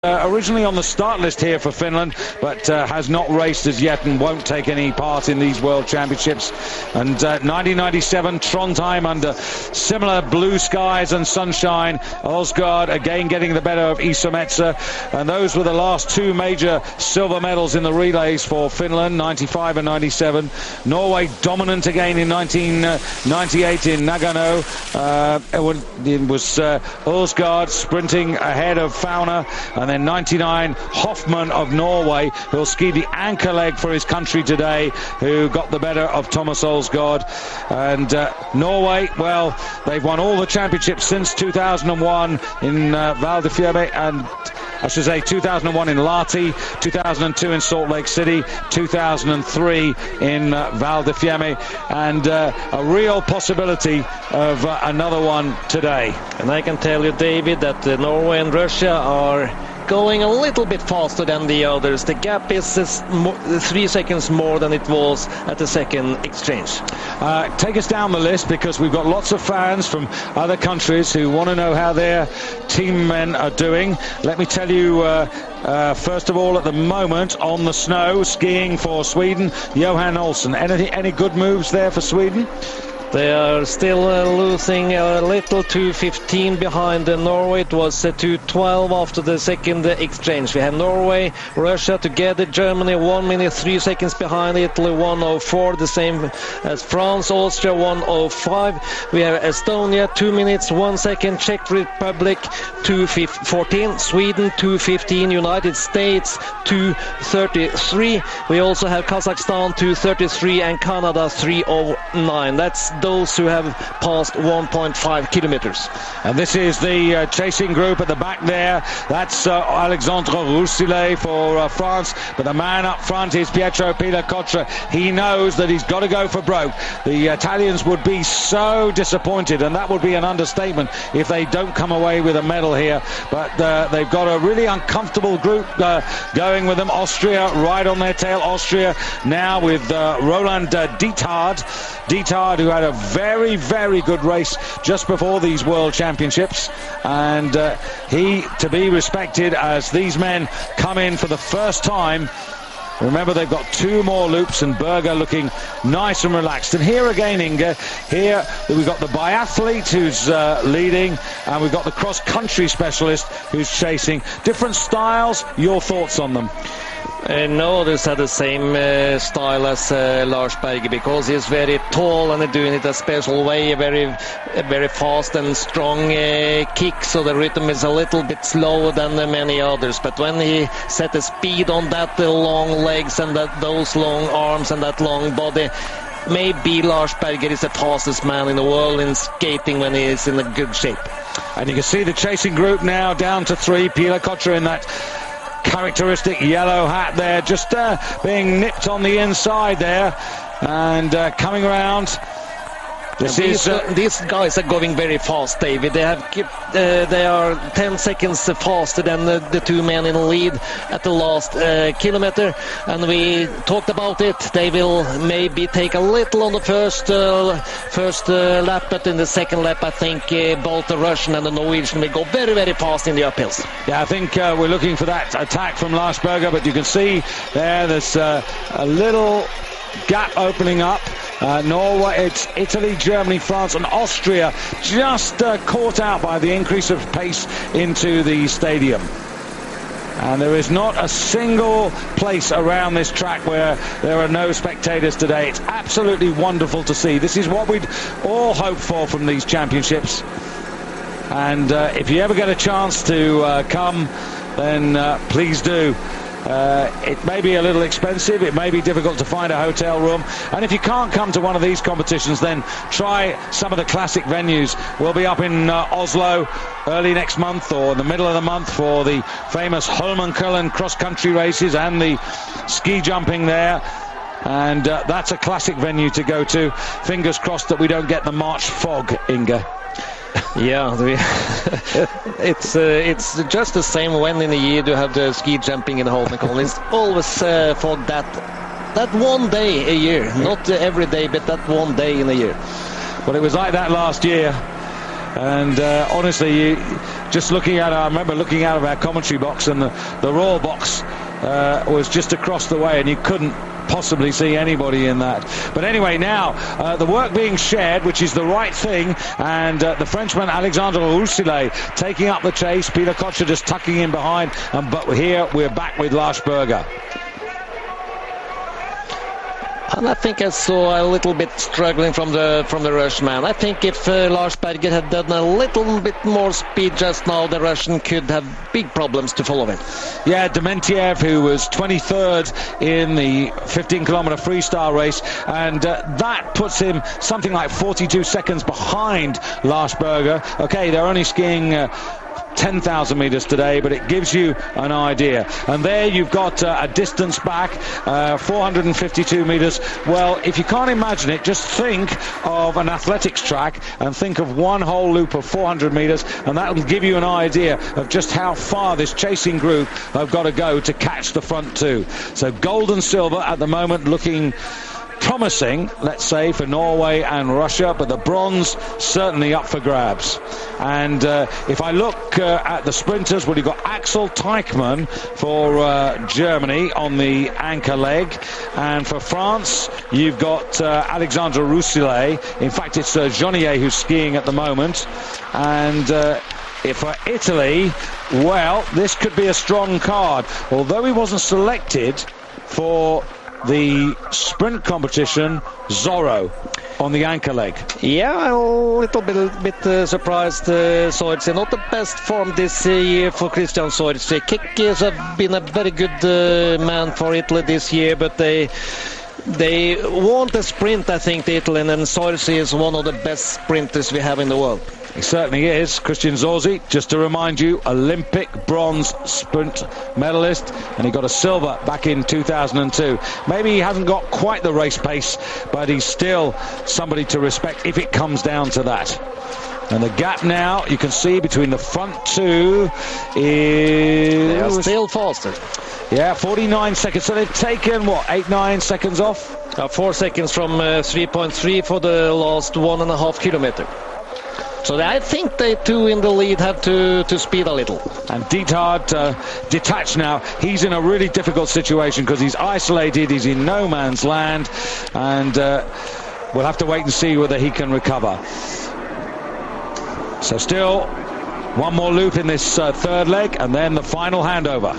Originally on the start list here for Finland, but has not raced as yet and won't take any part in these World Championships. And 1997 Trondheim, under similar blue skies and sunshine. Olsgaard again getting the better of Isometsa, and those were the last two major silver medals in the relays for Finland, 95 and 97. Norway dominant again in 1998 in Nagano. It was Olsgaard sprinting ahead of Fauna, and then 99 Hoffman of Norway, who'll ski the anchor leg for his country today, who got the better of Thomas Olsgaard. And Norway, well, they've won all the championships since 2001 in Val di Fiemme, and I should say 2001 in Lahti, 2002 in Salt Lake City, 2003 in Val di Fiemme, and a real possibility of another one today. And I can tell you, David, that Norway and Russia are going a little bit faster than the others. The gap is 3 seconds more than it was at the second exchange. Take us down the list, because we've got lots of fans from other countries who want to know how their team men are doing. Let me tell you, first of all, at the moment on the snow, skiing for Sweden, Johan Olsen. Any good moves there for Sweden? They are still losing a little, 2:15 behind Norway. It was 2:12 after the second exchange. We have Norway, Russia together, Germany 1 minute 3 seconds behind, Italy 1:04, the same as France, Austria 1:05. We have Estonia 2 minutes 1 second, Czech Republic 2:14, Sweden 2:15, United States 2:33. We also have Kazakhstan 2:33 and Canada 3:09. That's those who have passed 1.5 kilometers. And this is the chasing group at the back there. That's Alexandre Rousselet for France, but the man up front is Pietro Pilacotra. He knows that he's got to go for broke. The Italians would be so disappointed, and that would be an understatement if they don't come away with a medal here. But they've got a really uncomfortable group going with them. Austria right on their tail. Austria now with Roland Dietard, who had a very, very good race just before these World Championships, and he to be respected as these men come in for the first time. Remember, they've got two more loops, and Berger looking nice and relaxed. And here again, Inge, here we've got the biathlete who's leading, and we've got the cross-country specialist who's chasing. Different styles, your thoughts on them? No, others have the same style as Lars Berger, because he's very tall and doing it a special way, a very fast and strong kick, so the rhythm is a little bit slower than many others. But when he set the speed on that long legs and those long arms and that long body, maybe Lars Berger is the fastest man in the world in skating when he is in a good shape. And you can see the chasing group now down to 3. Pilacotra in that characteristic yellow hat there, just being nipped on the inside there, and coming around. These guys are going very fast, David. They are 10 seconds faster than the two men in the lead at the last kilometer, and we talked about it. They will maybe take a little on the first lap, but in the second lap I think both the Russian and the Norwegian will go very, very fast in the uphills. Yeah, I think we're looking for that attack from Lars Berger, but you can see there's a little gap opening up. Norway, it's Italy, Germany, France and Austria just caught out by the increase of pace into the stadium. And there is not a single place around this track where there are no spectators today. It's absolutely wonderful to see. This is what we'd all hope for from these championships. And if you ever get a chance to come, then please do. It may be a little expensive, it may be difficult to find a hotel room, and if you can't come to one of these competitions, then try some of the classic venues. We'll be up in Oslo early next month or in the middle of the month for the famous Holmenkollen cross-country races and the ski jumping there, and that's a classic venue to go to. Fingers crossed that we don't get the March fog, Inge. Yeah, it's just the same when in a year you have the ski jumping in Holmenkollen. It's always for that one day a year, not every day, but that one day in a year. Well, it was like that last year. And honestly, just looking at I remember looking out of our commentary box, and the Royal box was just across the way, and you couldn't possibly see anybody in that. But anyway, now the work being shared, which is the right thing, and the Frenchman Alexandre Roussillé taking up the chase, Peter Kocher just tucking in behind, but here we're back with Lars Berger. And I think I saw a little bit struggling from the Russian. I think if Lars Berger had done a little bit more speed just now, the Russian could have big problems to follow it. Yeah, Dementiev, who was 23rd in the 15-kilometer freestyle race, and that puts him something like 42 seconds behind Lars Berger. Okay, they're only skiing 10,000 meters today, but it gives you an idea. And there you've got a distance back, 452 meters. Well, if you can't imagine it, just think of an athletics track and think of one whole loop of 400 meters, and that will give you an idea of just how far this chasing group have got to go to catch the front two. So gold and silver at the moment looking promising, let's say, for Norway and Russia, but the bronze certainly up for grabs. And if I look at the sprinters, well, you've got Axel Teichmann for Germany on the anchor leg, and for France you've got Alexandre Roussillé. In fact, it's Jonier who's skiing at the moment. And if for Italy, well, this could be a strong card, although he wasn't selected for the sprint competition. Zorro on the anchor leg. Yeah, a little bit surprised. Soitsi, not the best form this year for Christian Soitsi. Kik has been a very good man for Italy this year, but they want a sprint, I think, to Italy, and Soitsi is one of the best sprinters we have in the world. He certainly is. Christian Zorzi, just to remind you, Olympic bronze sprint medalist, and he got a silver back in 2002. Maybe he hasn't got quite the race pace, but he's still somebody to respect if it comes down to that. And the gap now, you can see, between the front two is... They are still faster. Yeah, 49 seconds. So they've taken, what, 8-9 seconds off? 4 seconds from 3.3 for the last 1.5 kilometer. So I think they two in the lead have to speed a little. And Dietard detached now. He's in a really difficult situation because he's isolated, he's in no man's land, and we'll have to wait and see whether he can recover. So still one more loop in this third leg, and then the final handover.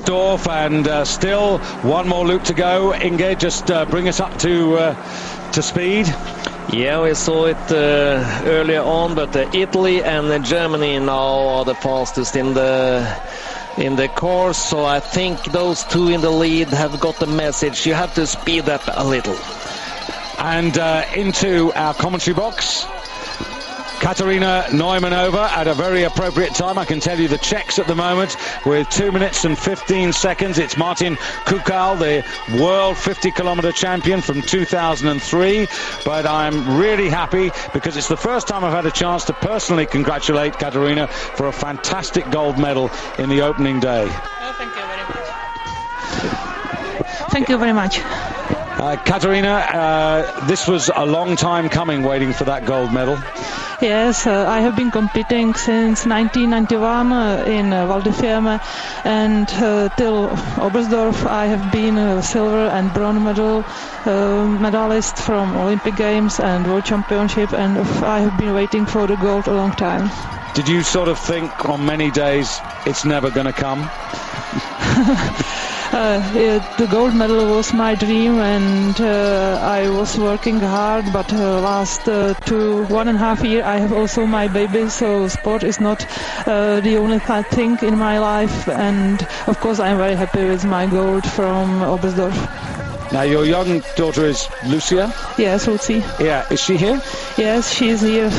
Dorf, and still one more loop to go. Inge, just bring us up to speed. Yeah, we saw it earlier on, but Italy and Germany now are the fastest in the course. So I think those two in the lead have got the message. You have to speed up a little. And into our commentary box, Katarina Neumann-Over at a very appropriate time. I can tell you the Czechs at the moment with 2 minutes and 15 seconds. It's Martin Kukal, the world 50-kilometer champion from 2003. But I'm really happy because it's the first time I've had a chance to personally congratulate Katarina for a fantastic gold medal in the opening day. Oh, thank you very much. Thank you very much. Katarina, this was a long time coming, waiting for that gold medal. Yes, I have been competing since 1991 in Val di Fiemme, and till Oberstdorf I have been a silver and bronze medalist from Olympic Games and World Championship, and I have been waiting for the gold a long time. Did you sort of think on many days it's never going to come? The gold medal was my dream, and I was working hard, but last 1.5 years I have also my baby, so sport is not the only thing in my life, and of course I'm very happy with my gold from Oberstdorf. Now your young daughter is Lucia? Yes, Lucy. Yeah, is she here? Yes, she's here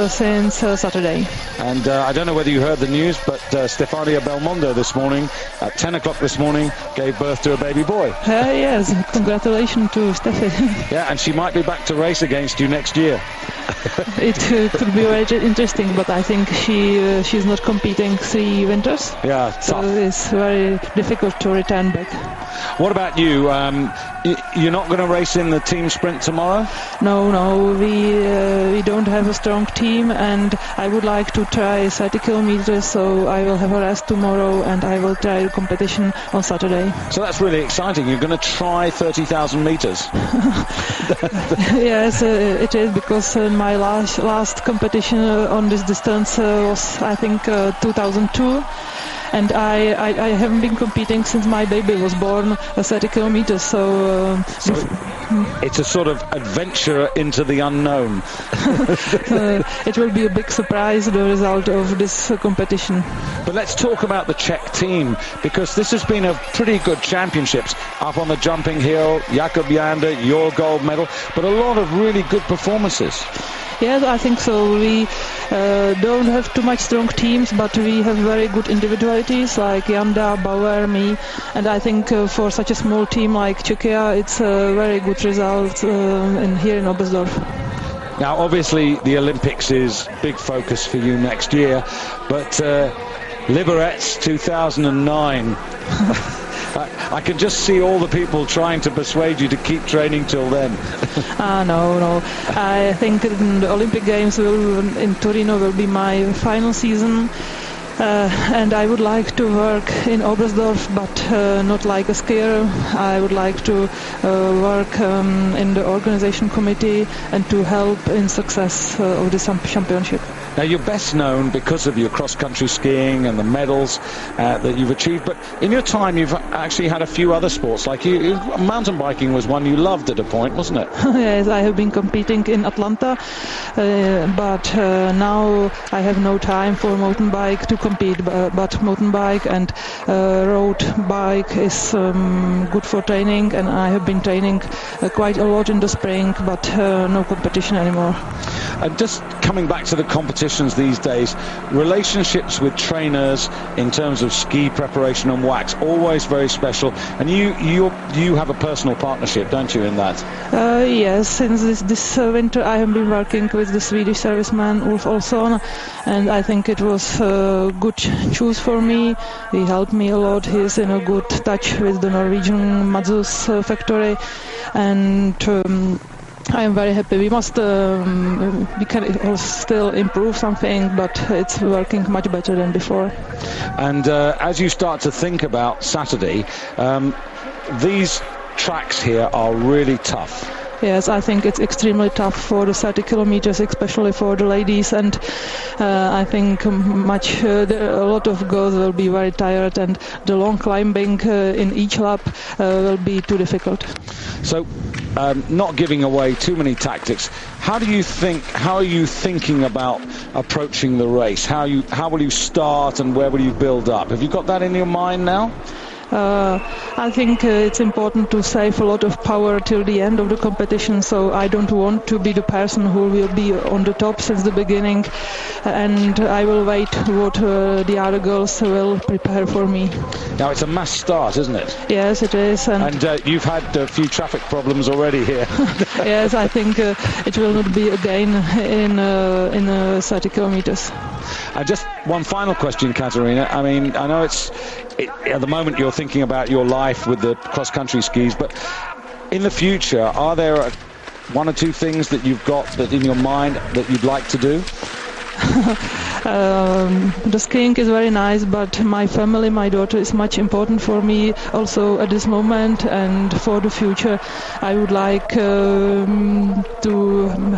since Saturday. And I don't know whether you heard the news, but Stefania Belmondo this morning, at 10 o'clock this morning, gave birth to a baby boy. Yes, congratulations to Steffi. Yeah, and she might be back to race against you next year. It could be very interesting, but I think she's not competing 3 winters. Yeah, so tough. it's very difficult to return back. What about you? You're not going to race in the team sprint tomorrow? No, we don't have a strong team, and I would like to try 30 kilometers, so I will have a rest tomorrow and I will try the competition on Saturday. So that's really exciting. You're going to try 30,000 meters. Yes, it is, because my last competition on this distance was, I think, 2002. And I haven't been competing since my baby was born, 30 kilometers. So it's a sort of adventure into the unknown. It will be a big surprise, the result of this competition. But let's talk about the Czech team, because this has been a pretty good championships. Up on the jumping hill, Jakub Janda, your gold medal, but a lot of really good performances. Yes, I think so. We don't have too much strong teams, but we have very good individualities like Janda, Bauer, me, and I think for such a small team like Czechia, it's a very good result here in Oberstdorf. Now, obviously, the Olympics is big focus for you next year, but Liberec 2009. I can just see all the people trying to persuade you to keep training till then. No. I think the Olympic Games in Torino will be my final season. And I would like to work in Oberstdorf, but not like a skier. I would like to work in the organization committee and to help in success of the championship. Now, you're best known because of your cross-country skiing and the medals that you've achieved, but in your time you've actually had a few other sports, like mountain biking was one you loved at a point, wasn't it? Yes, I have been competing in Atlanta, but now I have no time for mountain bike to compete, but mountain bike and road bike is good for training, and I have been training quite a lot in the spring, but no competition anymore. And just coming back to the competitions these days, relationships with trainers in terms of ski preparation and wax, always very special. And you have a personal partnership, don't you, in that? Yes, since this winter I have been working with the Swedish serviceman Ulf Olsson, and I think it was a good choice for me. He helped me a lot. He is in a good touch with the Norwegian Madzus factory, and I am very happy. We can still improve something, but it's working much better than before. And as you start to think about Saturday, these tracks here are really tough. Yes, I think it's extremely tough for the 30 kilometers, especially for the ladies, and I think a lot of girls will be very tired, and the long climbing in each lap will be too difficult. So, not giving away too many tactics, how are you thinking about approaching the race? How will you start and where will you build up? Have you got that in your mind now? I think it's important to save a lot of power till the end of the competition, so I don't want to be the person who will be on the top since the beginning, and I will wait what the other girls will prepare for me. Now, it's a mass start, isn't it? Yes, it is. And you've had a few traffic problems already here. Yes, I think it will not be again in 30 kilometers. Just one final question, Katarina. I mean, I know at the moment you're thinking about your life with the cross-country skis, but in the future, are there one or two things that you've got that in your mind that you'd like to do? The skiing is very nice, but my family, my daughter is much important for me also at this moment, and for the future I would like to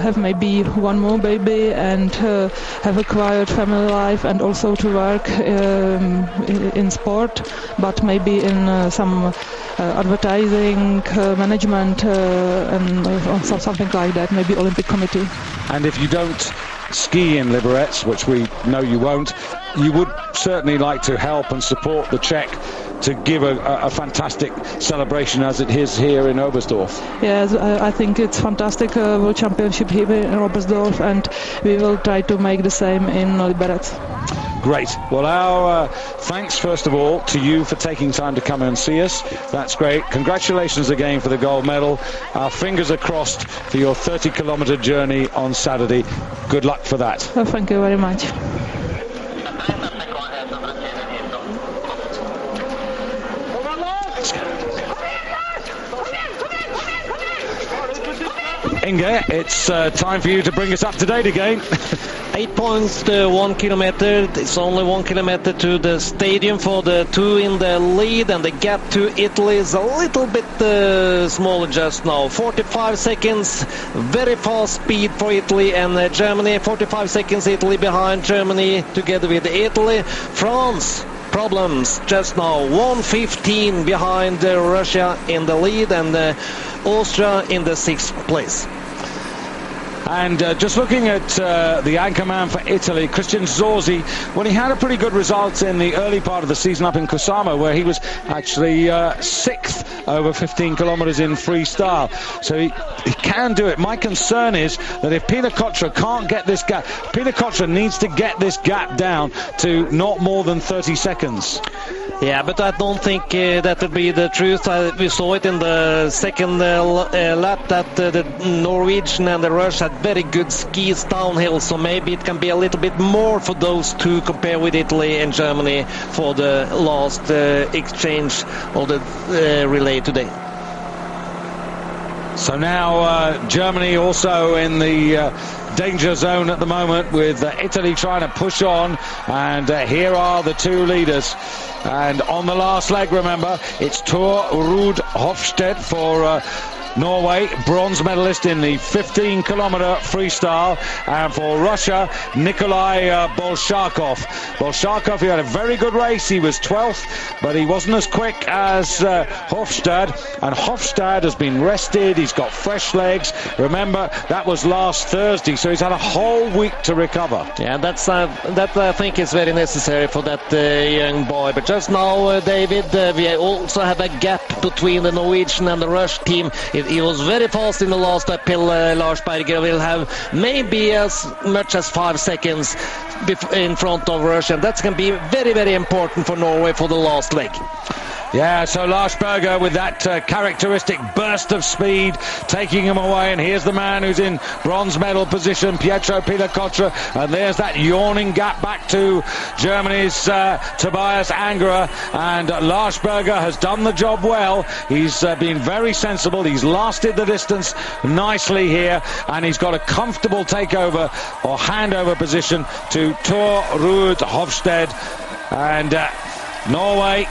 have maybe one more baby and have a quiet family life, and also to work in sport, but maybe in some advertising, management, and something like that, maybe Olympic committee. And if you don't ski in Liberec, which we know you won't, you would certainly like to help and support the Czech to give a fantastic celebration as it is here in Oberstdorf. Yes, I think it's fantastic World Championship here in Oberstdorf, and we will try to make the same in Liberec. Great. Well, our thanks first of all to you for taking time to come and see us. That's great. Congratulations again for the gold medal. Our fingers are crossed for your 30-kilometer journey on Saturday. Good luck for that. Thank you very much. Let's go. Inge, it's time for you to bring us up to date again. 8.1 kilometer. It's only 1 kilometer to the stadium for the two in the lead, and the gap to Italy is a little bit smaller just now. 45 seconds, very fast speed for Italy and Germany. 45 seconds Italy behind Germany together with Italy. France, problems just now. 1:15 behind Russia in the lead, and Austria in the 6th place. And just looking at the anchorman for Italy, Christian Zorzi, well, he had a pretty good result in the early part of the season up in Kusama, where he was actually 6th over 15 kilometers in freestyle. So he can do it. My concern is that if Peter Kotra can't get this gap, Peter Kotra needs to get this gap down to not more than 30 seconds. Yeah, but I don't think that would be the truth. We saw it in the second lap that the Norwegian and the Rush had very good skis downhill, so maybe it can be a little bit more for those two compared with Italy and Germany for the last exchange of the relay today. So now Germany also in the danger zone at the moment, with Italy trying to push on, and here are the two leaders. And on the last leg, remember, it's Tor Ruud Hofstede for Norway, bronze medalist in the 15-kilometer freestyle, and for Russia, Nikolai Bolshakov. Bolshakov, he had a very good race. He was 12th, but he wasn't as quick as Hofstede, and Hofstede has been rested. He's got fresh legs. Remember, that was last Thursday, so he's had a whole week to recover. Yeah, that I think is very necessary for that young boy. But just now, David, we also have a gap between the Norwegian and the Rush team. He was very fast in the last uphill. Lars Berger will have maybe as much as 5 seconds in front of Russia. That's going to be very, very important for Norway for the last leg. Yeah, so Lars Berger with that characteristic burst of speed taking him away, and here's the man who's in bronze medal position, Pietro Pilakottra, and there's that yawning gap back to Germany's Tobias Angerer, and Lars Berger has done the job well. He's been very sensible. He's lasted the distance nicely here, and he's got a comfortable takeover or handover position to Tor Ruud Hofstede. And Norway,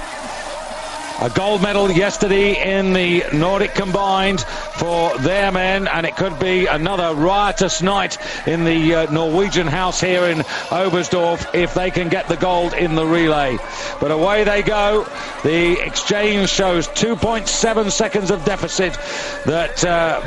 a gold medal yesterday in the Nordic combined for their men, and it could be another riotous night in the Norwegian house here in Oberstdorf if they can get the gold in the relay. But away they go. The exchange shows 2.7 seconds of deficit that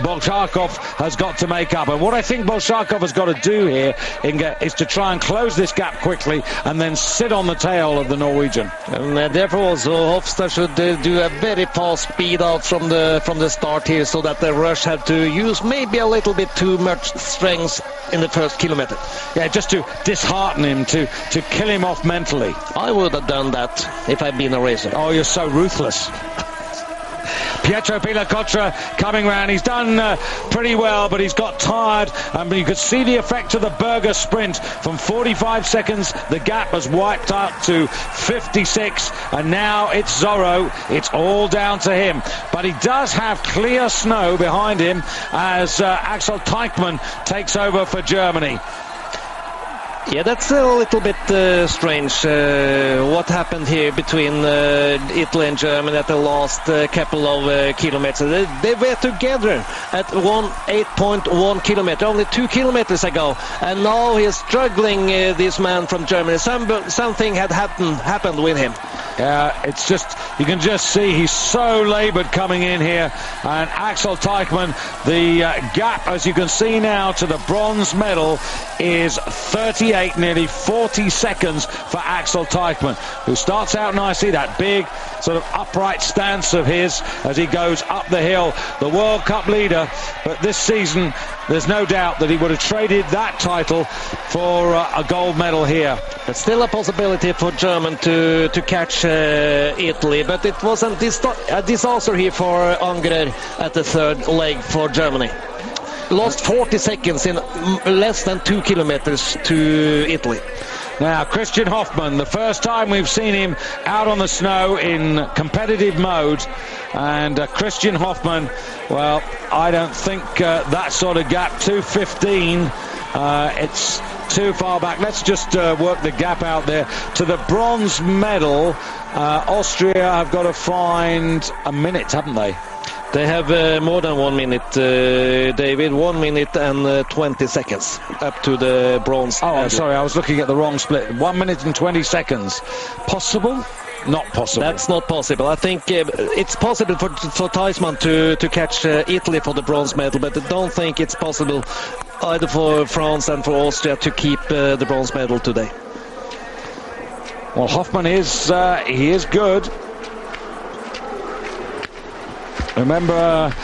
Bolshakov has got to make up. And what I think Bolshakov has got to do here, Inge, is to try and close this gap quickly and then sit on the tail of the Norwegian. And therefore also Hofstede should do a very fast speed out from the start here, so that the Rush have to use maybe a little bit too much strength in the first kilometer. Yeah, just to dishearten him, to kill him off mentally. I would have done that if I'd been a racer. Oh, you're so ruthless. Pietro Pilakottra coming round. He's done pretty well, but he's got tired. You could see the effect of the Berger sprint. From 45 seconds, the gap has wiped up to 56, and now it's Zorro. It's all down to him. But he does have clear snow behind him as Axel Teichmann takes over for Germany. Yeah, that's a little bit strange. What happened here between Italy and Germany at the last couple of kilometers? They were together at 8.1 kilometer, only 2 kilometers ago, and now he's struggling. This man from Germany, something had happened with him. Yeah, it's just, you can just see he's so laboured coming in here, and Axel Teichmann, the gap, as you can see now, to the bronze medal is 38, nearly 40 seconds for Axel Teichmann, who starts out nicely, that big sort of upright stance of his as he goes up the hill, the World Cup leader. But this season, there's no doubt that he would have traded that title for a gold medal here. But still a possibility for Germany to catch Italy, but it was a disaster here for Angerer at the third leg for Germany. Lost 40 seconds in less than 2 kilometers to Italy. Now, Christian Hoffmann, the first time we've seen him out on the snow in competitive mode. And Christian Hoffmann, well, I don't think that sort of gap, 2:15, it's too far back. Let's just work the gap out there. To the bronze medal, Austria have got to find a minute, haven't they? They have more than 1 minute, David. 1 minute and 20 seconds up to the bronze. Oh, I'm sorry, I was looking at the wrong split. 1 minute and 20 seconds. Possible? Not possible. That's not possible. I think it's possible for Theismann to catch Italy for the bronze medal, but I don't think it's possible either for France and for Austria to keep the bronze medal today. Well, Hoffmann he is good. Remember